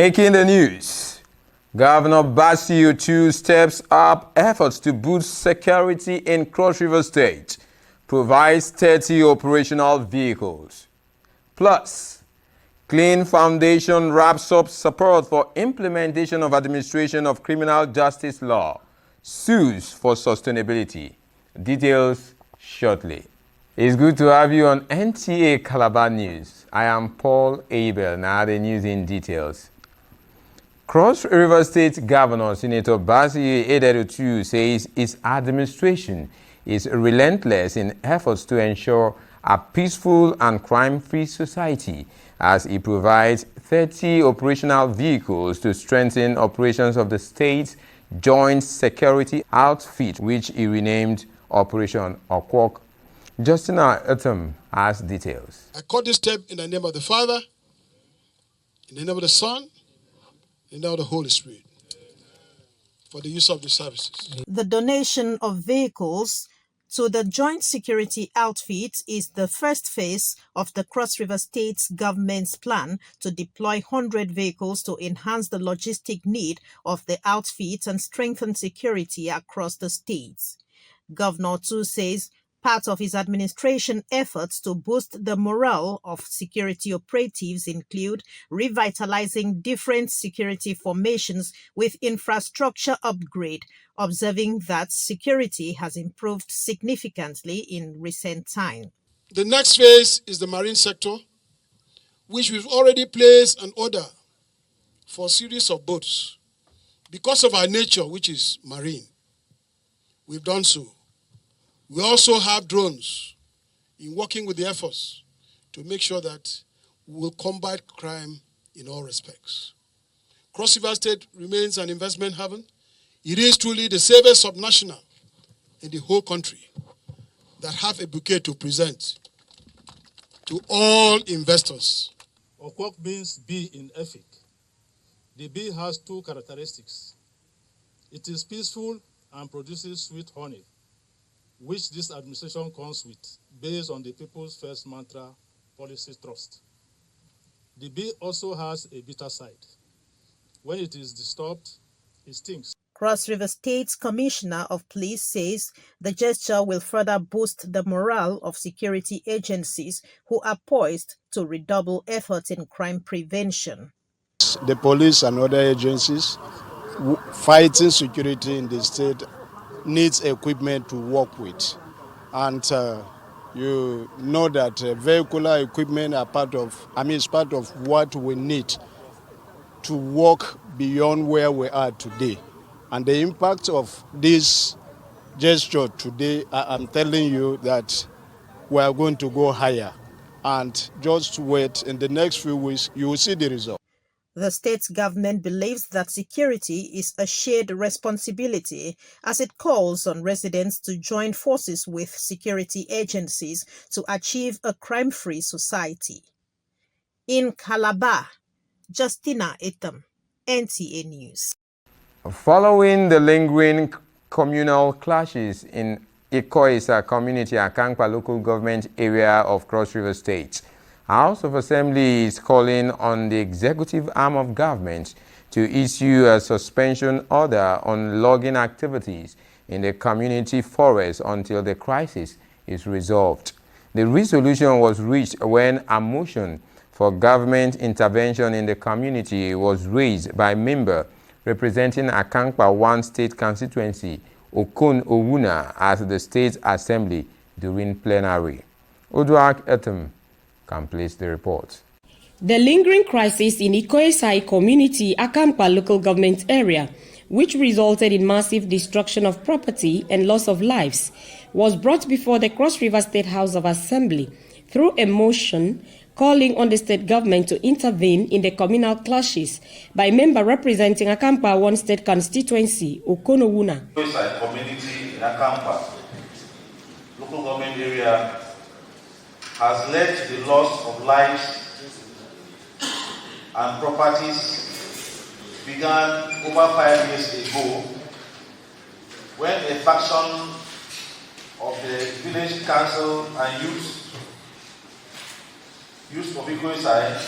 Making the news, Governor Basio II steps up efforts to boost security in Cross River State, provides 30 operational vehicles. Plus, Clean Foundation wraps up support for implementation of administration of criminal justice law, sues for sustainability. Details shortly. It's good to have you on Nta Calabar News. I am Paul Abel. Now the news in details. Cross River State Governor Senator Basio II says his administration is relentless in efforts to ensure a peaceful and crime-free society as he provides 30 operational vehicles to strengthen operations of the state's joint security outfit, which he renamed Operation Okwok. Justina Etam has details. I call this step in the name of the Father, in the name of the Son, in the name of the Holy Spirit, for the use of the services. The donation of vehicles to the Joint Security Outfit is the first phase of the Cross River State government's plan to deploy 100 vehicles to enhance the logistic need of the outfit and strengthen security across the states. Governor Tu says part of his administration efforts to boost the morale of security operatives include revitalizing different security formations with infrastructure upgrade, observing that security has improved significantly in recent time. The next phase is the marine sector, which we've already placed an order for a series of boats. Because of our nature, which is marine, we've done so. We also have drones in working with the Air Force to make sure that we will combat crime in all respects. Cross River State remains an investment haven. It is truly the safest subnational in the whole country that have a bouquet to present to all investors. Okwok means bee in Efik. The bee has two characteristics. It is peaceful and produces sweet honey, which this administration comes with, based on the People's First Mantra policy trust. The bee also has a bitter side. When it is disturbed, it stings. Cross River State's Commissioner of Police says the gesture will further boost the morale of security agencies who are poised to redouble efforts in crime prevention. The police and other agencies fighting security in the state needs equipment to work with, and you know that vehicular equipment are part of what we need to work beyond where we are today. And the impact of this gesture today, I'm telling you that we are going to go higher, and just wait. In the next few weeks you will see the result. The state government believes that security is a shared responsibility as it calls on residents to join forces with security agencies to achieve a crime-free society. In Calabar, Justina Etam, NTA News. Following the lingering communal clashes in Ikoisa community, Akankpa local government area of Cross River State, House of Assembly is calling on the executive arm of government to issue a suspension order on logging activities in the community forest until the crisis is resolved. The resolution was reached when a motion for government intervention in the community was raised by a member representing Akankpa 1 state constituency, Okon Owuna, at the State Assembly during plenary. Uduak Etem completes the report. The lingering crisis in Ikoesai community, Akankpa local government area, which resulted in massive destruction of property and loss of lives, was brought before the Cross River State House of Assembly through a motion calling on the state government to intervene in the communal clashes by a member representing Akankpa 1 state constituency, Okono Wuna. Ikoesai community in Akankpa local government area has led to the loss of lives and properties began over 5 years ago when a faction of the village council and youth of Ikoesai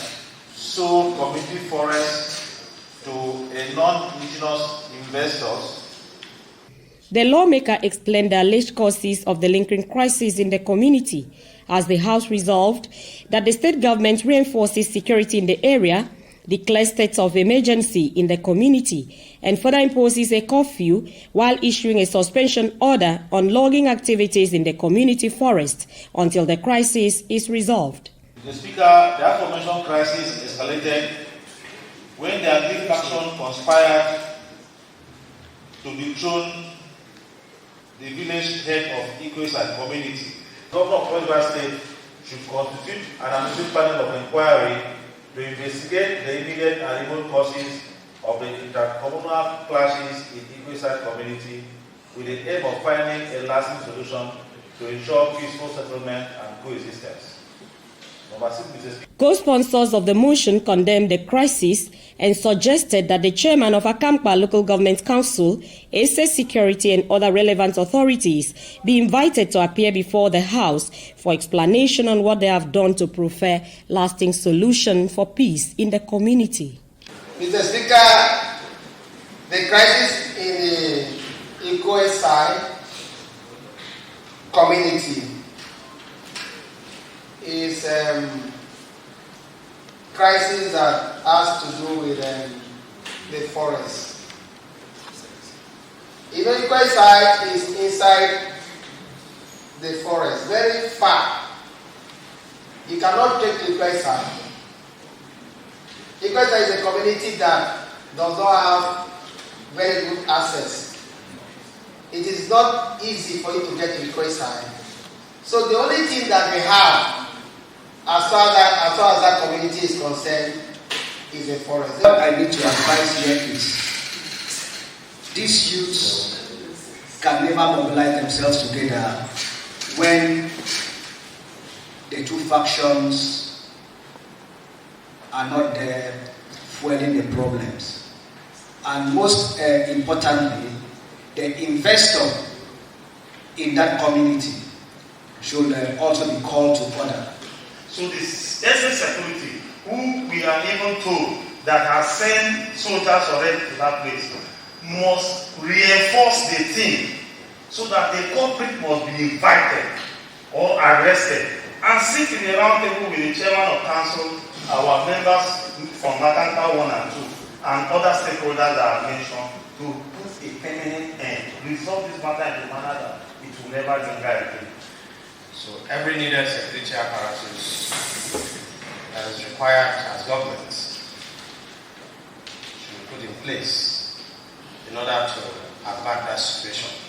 sold community forests to a non-indigenous investors. The lawmaker explained the alleged causes of the lingering crisis in the community as the House resolved that the state government reinforces security in the area, declares states of emergency in the community, and further imposes a curfew while issuing a suspension order on logging activities in the community forest until the crisis is resolved. Mr. Speaker, the aforementioned crisis escalated when the agriculture faction conspired to dethrone the village head of Ikoesai community. The Governor of Cross River State should constitute an administrative panel of inquiry to investigate the immediate and remote causes of the intercommunal clashes in Ikoesai community with the aim of finding a lasting solution to ensure peaceful settlement and coexistence. Co-sponsors of the motion condemned the crisis and suggested that the chairman of Akamkpa Local Government Council, State Security and other relevant authorities be invited to appear before the House for explanation on what they have done to prefer lasting solution for peace in the community. Mr. Speaker, the crisis in the Ikoesai community is crisis that has to do with the forest. Even Ikoesai is inside the forest, very far. You cannot take Ikoesai. Ikoesai is a community that does not have very good access. It is not easy for you to get to Ikoesai. So the only thing that we have as far as that community is concerned is a forest. What I need to advise here is these youths can never mobilize themselves together when the two factions are not there fueling the problems. And most importantly, the investor in that community should also be called to order. So the state security, who we are even told that has sent soldiers already to that place, must reinforce the thing so that the culprit must be invited or arrested and sit in a round table with the chairman of council, our members from Akamkpa 1 and 2, and other stakeholders that are mentioned to put a permanent end, resolve this matter in a manner that it will never linger again. So every needed security apparatus that is required as governments should be put in place in order to avert that situation.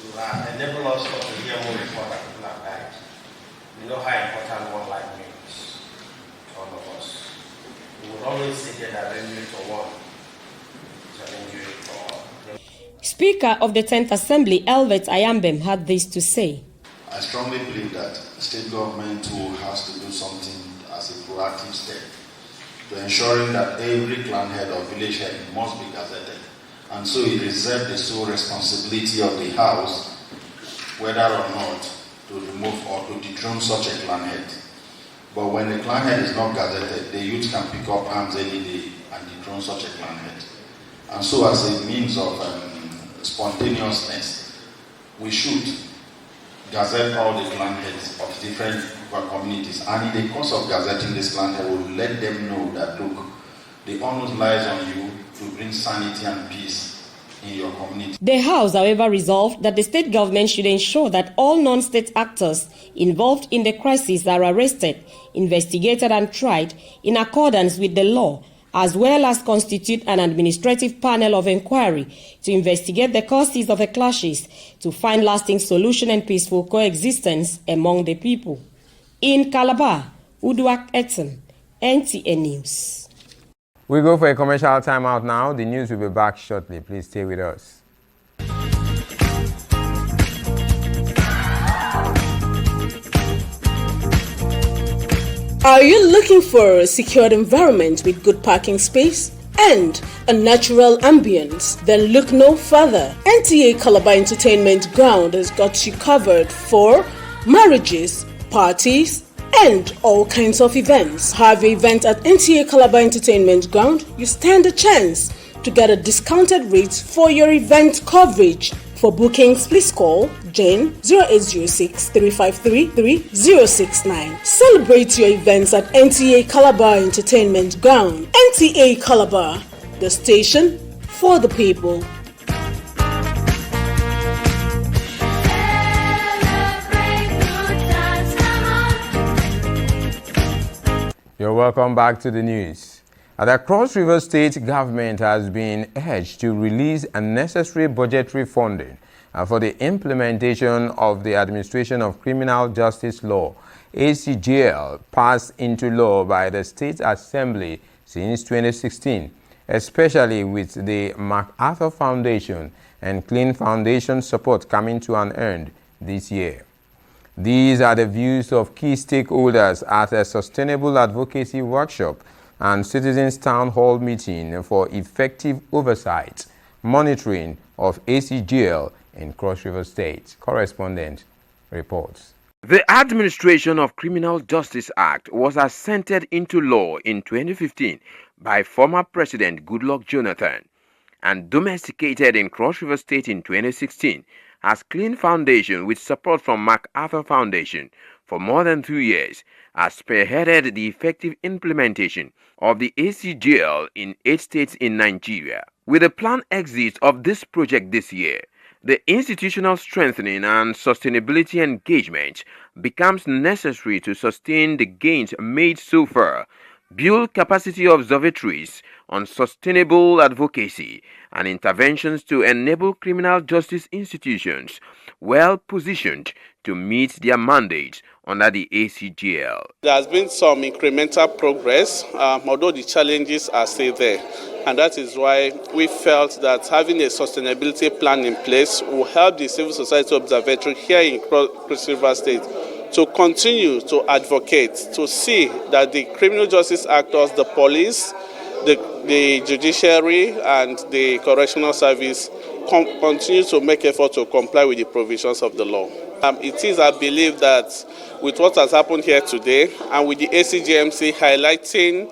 It will enable us not to hear more report that people have died. We know how important one life means to all of us. We would always say that an injury for one is an injury for all. Speaker of the 10th Assembly, Elvet Ayambem, had this to say. I strongly believe that state government too has to do something as a proactive step to ensuring that every clan head or village head must be gazetted. And so it reserves the sole responsibility of the House whether or not to remove or to dethrone such a clan head. But when the clan head is not gazetted, the youth can pick up arms any day and dethrone such a clan head. And so as a means of spontaneousness, we should gazette all the clan heads of different communities, and in the course of gazetting this clan head, will let them know that look, the onus lies on you to bring sanity and peace in your community. The House, however, resolved that the state government should ensure that all non-state actors involved in the crisis are arrested, investigated and tried in accordance with the law, as well as constitute an administrative panel of inquiry to investigate the causes of the clashes to find lasting solution and peaceful coexistence among the people. In Calabar, Uduak Etten, NTA News. We go for a commercial timeout now. The news will be back shortly. Please stay with us. Are you looking for a secured environment with good parking space and a natural ambience? Then look no further. Nta Calabar Entertainment Ground has got you covered for marriages, parties, and all kinds of events. Have your event at Nta Calabar Entertainment Ground, you stand a chance to get a discounted rate for your event coverage. For bookings, please call Jane 0806 353 3069. Celebrate your events at Nta Calabar Entertainment Ground. Nta Calabar, the station for the people. You're welcome back to the news. The Cross River State government has been urged to release unnecessary budgetary funding for the implementation of the Administration of Criminal Justice Law, ACJL, passed into law by the State Assembly since 2016, especially with the MacArthur Foundation and Clean Foundation support coming to an end this year. These are the views of key stakeholders at a sustainable advocacy workshop and citizens town hall meeting for effective oversight, monitoring of ACJL in Cross River State. Correspondent reports. The Administration of Criminal Justice Act was assented into law in 2015 by former President Goodluck Jonathan and domesticated in Cross River State in 2016 as Clean Foundation with support from MacArthur Foundation for more than 2 years has spearheaded the effective implementation of the ACJL in 8 states in Nigeria. With the planned exit of this project this year, the institutional strengthening and sustainability engagement becomes necessary to sustain the gains made so far, build capacity observatories on sustainable advocacy and interventions to enable criminal justice institutions well positioned to meet their mandates under the ACJL. There has been some incremental progress, although the challenges are still there. And that is why we felt that having a sustainability plan in place will help the civil society observatory here in Cross River State to continue to advocate, to see that the criminal justice actors, the police, the judiciary and the correctional service continue to make effort to comply with the provisions of the law. It is, I believe, that with what has happened here today and with the ACJMC highlighting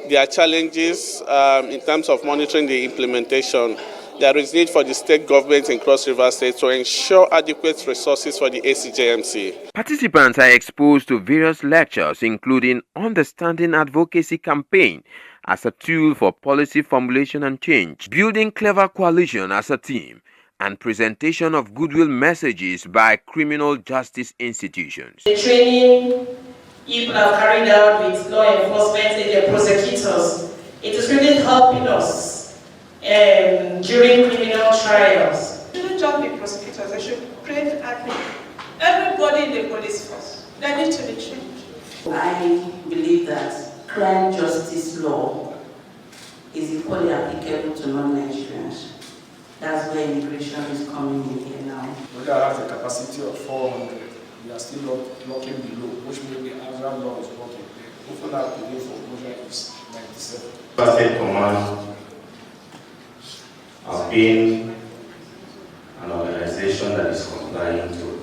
their challenges in terms of monitoring the implementation, there is need for the state government in Cross River State to ensure adequate resources for the ACJMC. Participants are exposed to various lectures, including Understanding Advocacy Campaign as a tool for policy formulation and change, Building Clever Coalition as a team, and presentation of goodwill messages by criminal justice institutions. The training people have carried out with law enforcement and their prosecutors, it is really helping us during criminal trials. They shouldn't just be prosecutors, they should create admin. Everybody in the police force, they need to be trained. I believe that crime justice law is equally applicable to non-Nigerians. That's where immigration is coming in here now. We have the capacity of 400. We are still locking below, which means the average law is working. Open up today for Moja is 97. State Command has been an organization that is complying to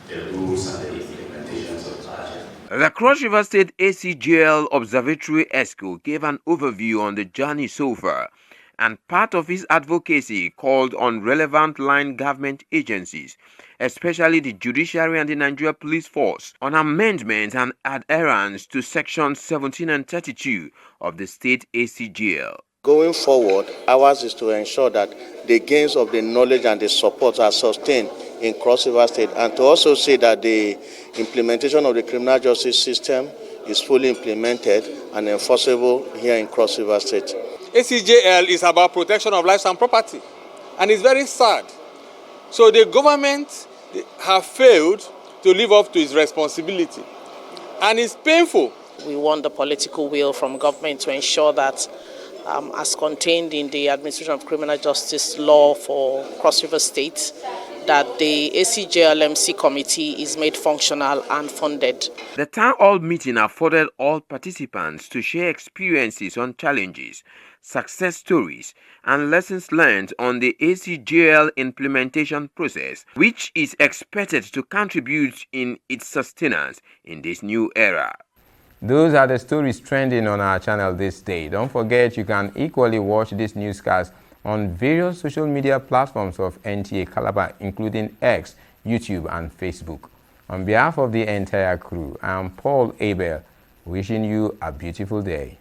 the rules and the implementations of target. The Cross River State ACJL Observatory ESCO gave an overview on the journey so far, and part of his advocacy called on relevant line government agencies, especially the judiciary and the Nigeria Police Force, on amendments and adherence to sections 17 and 32 of the state ACJL. Going forward, ours is to ensure that the gains of the knowledge and the support are sustained in Cross River State, and to also see that the implementation of the criminal justice system is fully implemented and enforceable here in Cross River State. ACJL is about protection of lives and property, and it's very sad. So the government have failed to live up to its responsibility, and it's painful. We want the political will from government to ensure that as contained in the Administration of Criminal Justice Law for Cross River State, that the ACJLMC committee is made functional and funded. The town hall meeting afforded all participants to share experiences on challenges, success stories, and lessons learned on the ACJL implementation process, which is expected to contribute in its sustenance in this new era. Those are the stories trending on our channel this day. Don't forget you can equally watch this newscast on various social media platforms of Nta Calabar, including X, YouTube, and Facebook. On behalf of the entire crew, I'm Paul Abel, wishing you a beautiful day.